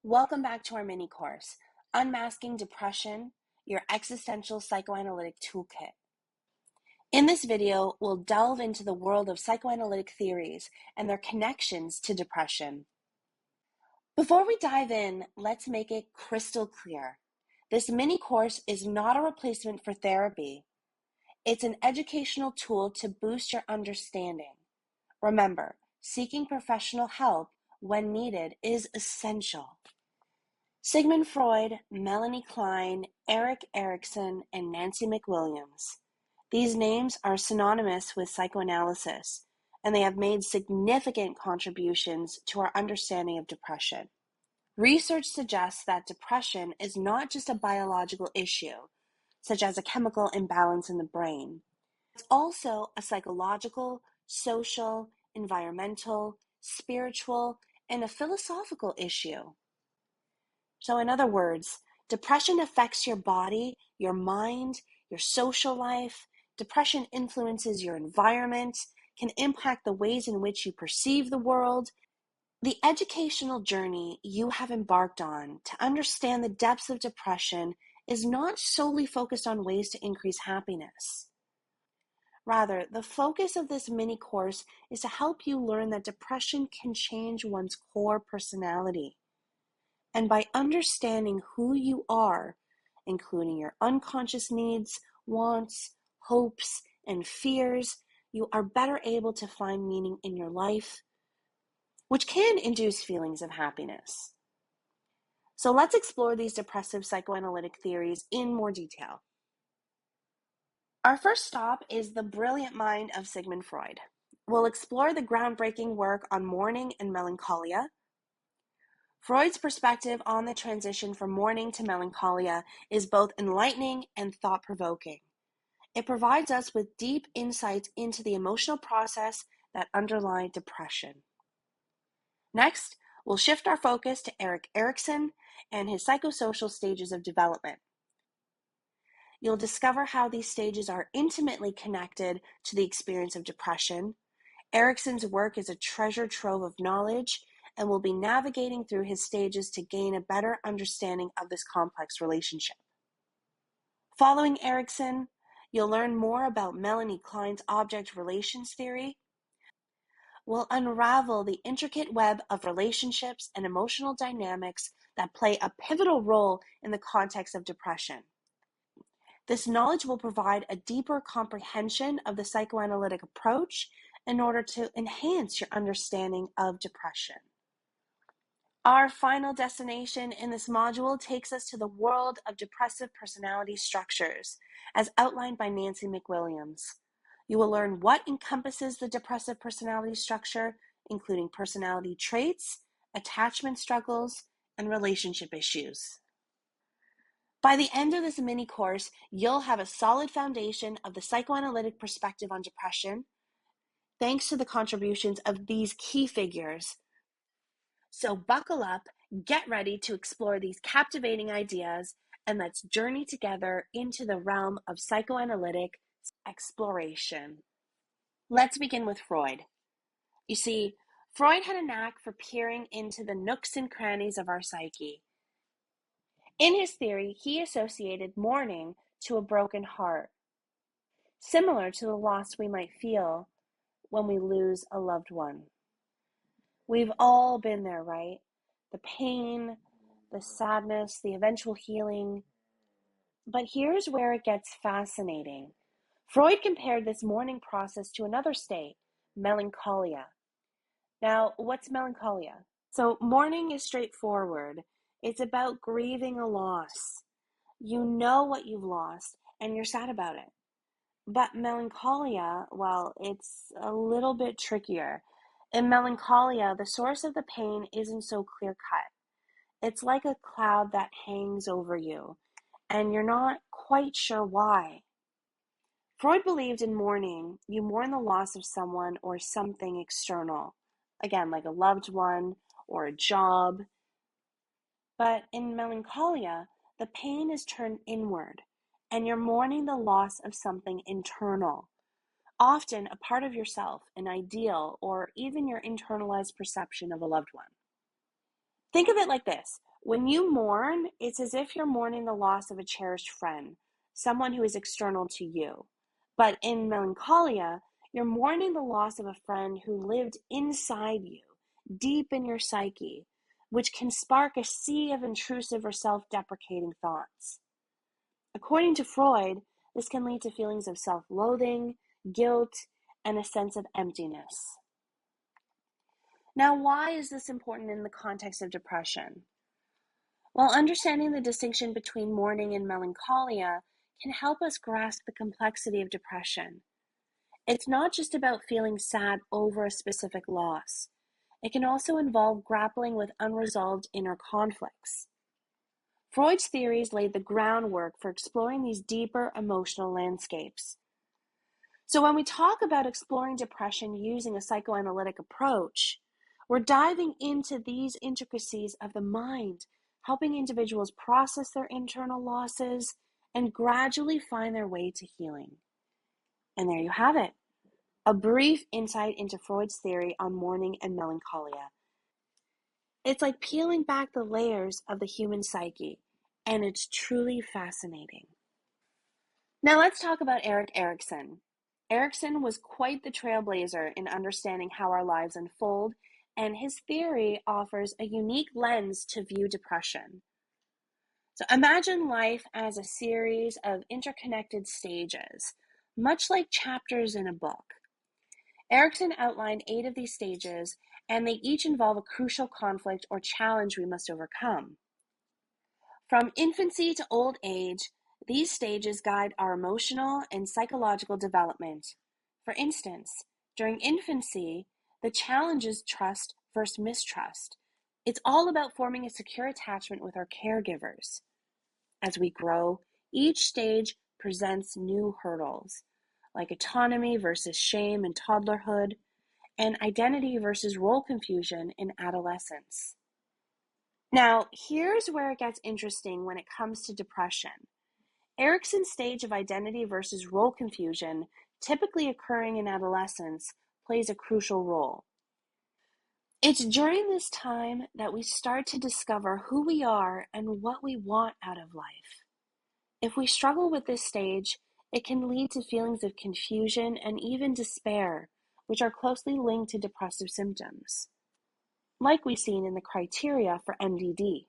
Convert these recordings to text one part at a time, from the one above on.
Welcome back to our mini course, Unmasking Depression, your existential psychoanalytic toolkit. In this video, we'll delve into the world of psychoanalytic theories and their connections to depression. Before we dive in, let's make it crystal clear. This mini course is not a replacement for therapy. It's an educational tool to boost your understanding. Remember, seeking professional help when needed is essential. Sigmund Freud, Melanie Klein, Erik Erikson, and Nancy McWilliams. These names are synonymous with psychoanalysis, and they have made significant contributions to our understanding of depression. Research suggests that depression is not just a biological issue, such as a chemical imbalance in the brain. It's also a psychological, social, environmental, spiritual, and a philosophical issue. So in other words, depression affects your body, your mind, your social life. Depression influences your environment, can impact the ways in which you perceive the world. The educational journey you have embarked on to understand the depths of depression is not solely focused on ways to increase happiness. Rather, the focus of this mini course is to help you learn that depression can change one's core personality. And by understanding who you are, including your unconscious needs, wants, hopes, and fears, you are better able to find meaning in your life, which can induce feelings of happiness. So let's explore these depressive psychoanalytic theories in more detail. Our first stop is the brilliant mind of Sigmund Freud. We'll explore the groundbreaking work on mourning and melancholia. Freud's perspective on the transition from mourning to melancholia is both enlightening and thought-provoking. It provides us with deep insights into the emotional process that underlie depression. Next, we'll shift our focus to Erik Erikson and his psychosocial stages of development. You'll discover how these stages are intimately connected to the experience of depression. Erikson's work is a treasure trove of knowledge, and we'll be navigating through his stages to gain a better understanding of this complex relationship. Following Erikson, you'll learn more about Melanie Klein's object relations theory. We'll unravel the intricate web of relationships and emotional dynamics that play a pivotal role in the context of depression. This knowledge will provide a deeper comprehension of the psychoanalytic approach in order to enhance your understanding of depression. Our final destination in this module takes us to the world of depressive personality structures, as outlined by Nancy McWilliams. You will learn what encompasses the depressive personality structure, including personality traits, attachment struggles, and relationship issues. By the end of this mini course, you'll have a solid foundation of the psychoanalytic perspective on depression, thanks to the contributions of these key figures. So buckle up, get ready to explore these captivating ideas, and let's journey together into the realm of psychoanalytic exploration. Let's begin with Freud. You see, Freud had a knack for peering into the nooks and crannies of our psyche. In his theory, he associated mourning to a broken heart, similar to the loss we might feel when we lose a loved one. We've all been there, right? The pain, the sadness, the eventual healing. But here's where it gets fascinating. Freud compared this mourning process to another state, melancholia. Now, what's melancholia? So mourning is straightforward. It's about grieving a loss. You know what you've lost, and you're sad about it. But melancholia, well, it's a little bit trickier. In melancholia, the source of the pain isn't so clear-cut. It's like a cloud that hangs over you, and you're not quite sure why. Freud believed in mourning. You mourn the loss of someone or something external. Again, like a loved one or a job. But in melancholia, the pain is turned inward, and you're mourning the loss of something internal. Often a part of yourself, an ideal, or even your internalized perception of a loved one. Think of it like this. When you mourn, it's as if you're mourning the loss of a cherished friend, someone who is external to you. But in melancholia, you're mourning the loss of a friend who lived inside you, deep in your psyche, which can spark a sea of intrusive or self-deprecating thoughts. According to Freud, this can lead to feelings of self-loathing, guilt, and a sense of emptiness. Now, why is this important in the context of depression? While understanding the distinction between mourning and melancholia can help us grasp the complexity of depression. It's not just about feeling sad over a specific loss. It can also involve grappling with unresolved inner conflicts. Freud's theories laid the groundwork for exploring these deeper emotional landscapes. So when we talk about exploring depression using a psychoanalytic approach, we're diving into these intricacies of the mind, helping individuals process their internal losses and gradually find their way to healing. And there you have it, a brief insight into Freud's theory on mourning and melancholia. It's like peeling back the layers of the human psyche, and it's truly fascinating. Now let's talk about Erik Erikson. Erikson was quite the trailblazer in understanding how our lives unfold, and his theory offers a unique lens to view depression. So imagine life as a series of interconnected stages, much like chapters in a book. Erikson outlined 8 of these stages, and they each involve a crucial conflict or challenge we must overcome. From infancy to old age, these stages guide our emotional and psychological development. For instance, during infancy, the challenge is trust versus mistrust. It's all about forming a secure attachment with our caregivers. As we grow, each stage presents new hurdles, like autonomy versus shame in toddlerhood, and identity versus role confusion in adolescence. Now, here's where it gets interesting when it comes to depression. Erikson's stage of identity versus role confusion, typically occurring in adolescence, plays a crucial role. It's during this time that we start to discover who we are and what we want out of life. If we struggle with this stage, it can lead to feelings of confusion and even despair, which are closely linked to depressive symptoms, like we've seen in the criteria for MDD.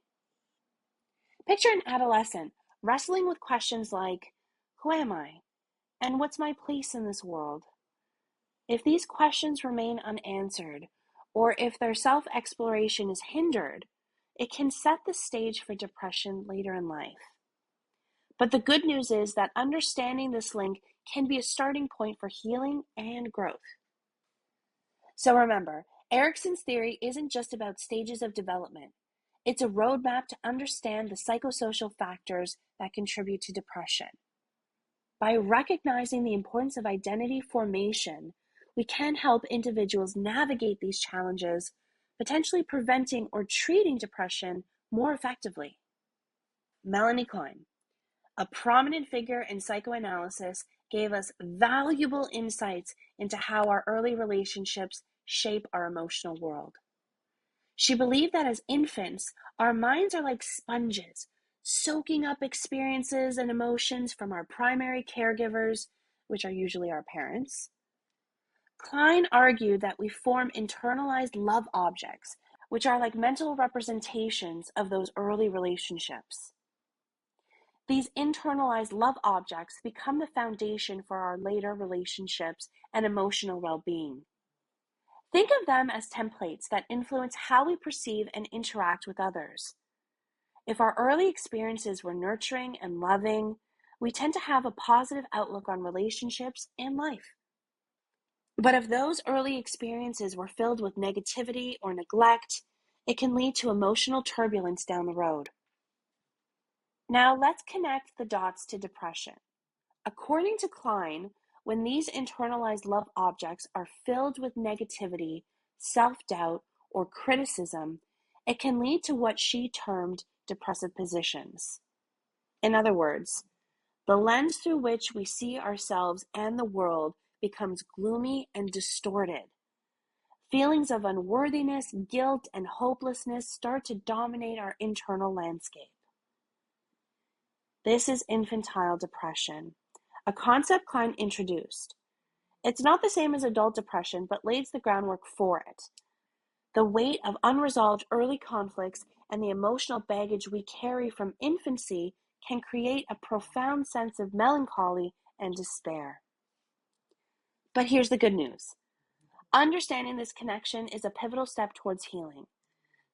Picture an adolescent wrestling with questions like, who am I? And what's my place in this world? If these questions remain unanswered, or if their self-exploration is hindered, it can set the stage for depression later in life. But the good news is that understanding this link can be a starting point for healing and growth. So remember, Erikson's theory isn't just about stages of development. It's a roadmap to understand the psychosocial factors that contribute to depression. By recognizing the importance of identity formation, we can help individuals navigate these challenges, potentially preventing or treating depression more effectively. Melanie Klein, a prominent figure in psychoanalysis, gave us valuable insights into how our early relationships shape our emotional world. She believed that as infants, our minds are like sponges, soaking up experiences and emotions from our primary caregivers, which are usually our parents. Klein argued that we form internalized love objects, which are like mental representations of those early relationships. These internalized love objects become the foundation for our later relationships and emotional well-being. Think of them as templates that influence how we perceive and interact with others. If our early experiences were nurturing and loving, we tend to have a positive outlook on relationships and life. But if those early experiences were filled with negativity or neglect, it can lead to emotional turbulence down the road. Now let's connect the dots to depression. According to Klein, when these internalized love objects are filled with negativity, self-doubt, or criticism, it can lead to what she termed depressive positions. In other words, the lens through which we see ourselves and the world becomes gloomy and distorted. Feelings of unworthiness, guilt, and hopelessness start to dominate our internal landscape. This is infantile depression, a concept Klein introduced. It's not the same as adult depression, but lays the groundwork for it. The weight of unresolved early conflicts and the emotional baggage we carry from infancy can create a profound sense of melancholy and despair. But here's the good news. Understanding this connection is a pivotal step towards healing.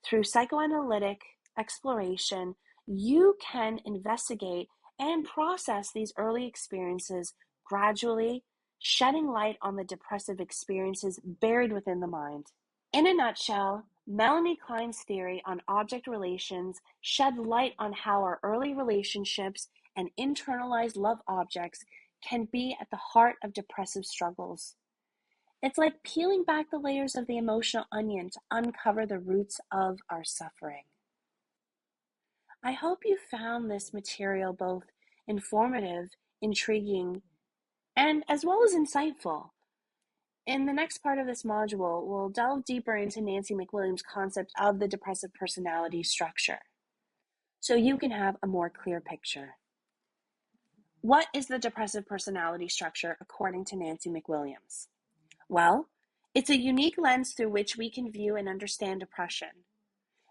Through psychoanalytic exploration, you can investigate and process these early experiences gradually, shedding light on the depressive experiences buried within the mind. In a nutshell, Melanie Klein's theory on object relations shed light on how our early relationships and internalized love objects can be at the heart of depressive struggles. It's like peeling back the layers of the emotional onion to uncover the roots of our suffering. I hope you found this material both informative, intriguing, and as well as insightful. In the next part of this module, we'll delve deeper into Nancy McWilliams' concept of the depressive personality structure, so you can have a more clear picture. What is the depressive personality structure according to Nancy McWilliams? Well, it's a unique lens through which we can view and understand depression.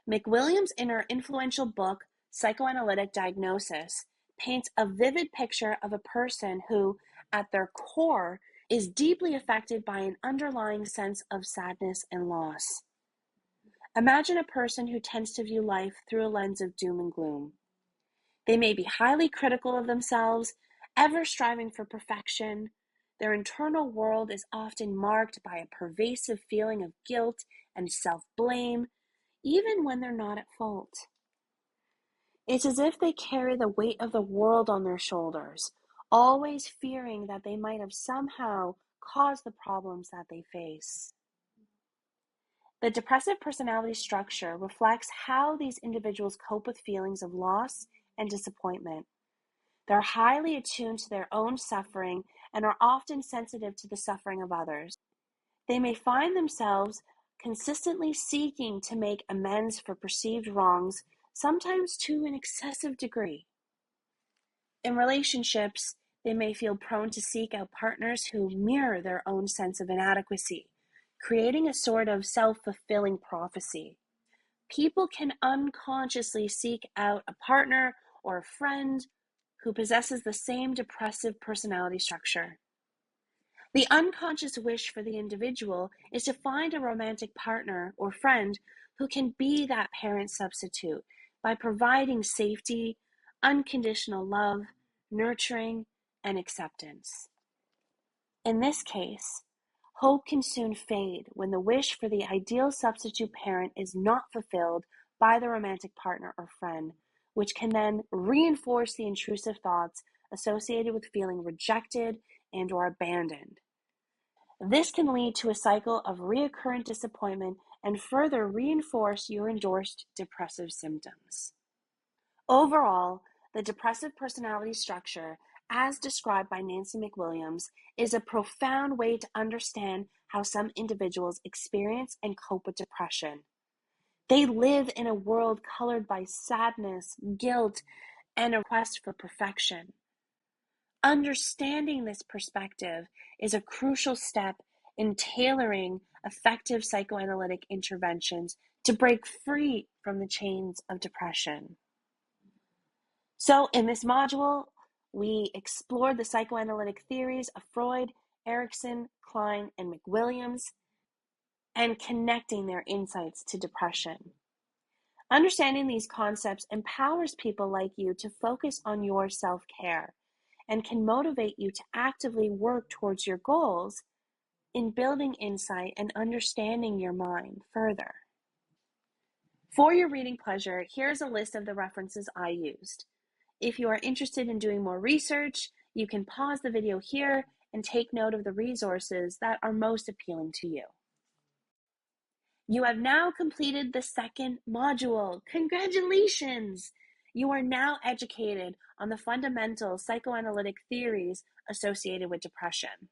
McWilliams, in her influential book, Psychoanalytic Diagnosis, paints a vivid picture of a person who, at their core, is deeply affected by an underlying sense of sadness and loss. Imagine a person who tends to view life through a lens of doom and gloom. They may be highly critical of themselves, ever striving for perfection. Their internal world is often marked by a pervasive feeling of guilt and self-blame, even when they're not at fault. It's as if they carry the weight of the world on their shoulders, always fearing that they might have somehow caused the problems that they face. The depressive personality structure reflects how these individuals cope with feelings of loss and disappointment. They're highly attuned to their own suffering and are often sensitive to the suffering of others. They may find themselves consistently seeking to make amends for perceived wrongs, sometimes to an excessive degree. In relationships, they may feel prone to seek out partners who mirror their own sense of inadequacy, creating a sort of self-fulfilling prophecy. People can unconsciously seek out a partner or a friend who possesses the same depressive personality structure. The unconscious wish for the individual is to find a romantic partner or friend who can be that parent substitute by providing safety, unconditional love, nurturing, and acceptance. In this case, hope can soon fade when the wish for the ideal substitute parent is not fulfilled by the romantic partner or friend, which can then reinforce the intrusive thoughts associated with feeling rejected and or abandoned. This can lead to a cycle of recurrent disappointment and further reinforce your endorsed depressive symptoms. Overall, the depressive personality structure, as described by Nancy McWilliams, is a profound way to understand how some individuals experience and cope with depression. They live in a world colored by sadness, guilt, and a quest for perfection. Understanding this perspective is a crucial step in tailoring effective psychoanalytic interventions to break free from the chains of depression. So in this module, we explored the psychoanalytic theories of Freud, Erikson, Klein, and McWilliams, and connecting their insights to depression. Understanding these concepts empowers people like you to focus on your self-care and can motivate you to actively work towards your goals in building insight and understanding your mind further. For your reading pleasure, here's a list of the references I used. If you are interested in doing more research, you can pause the video here and take note of the resources that are most appealing to you. You have now completed the second module. Congratulations! You are now educated on the fundamental psychoanalytic theories associated with depression.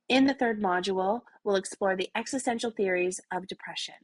In the third module, we'll explore the existential theories of depression.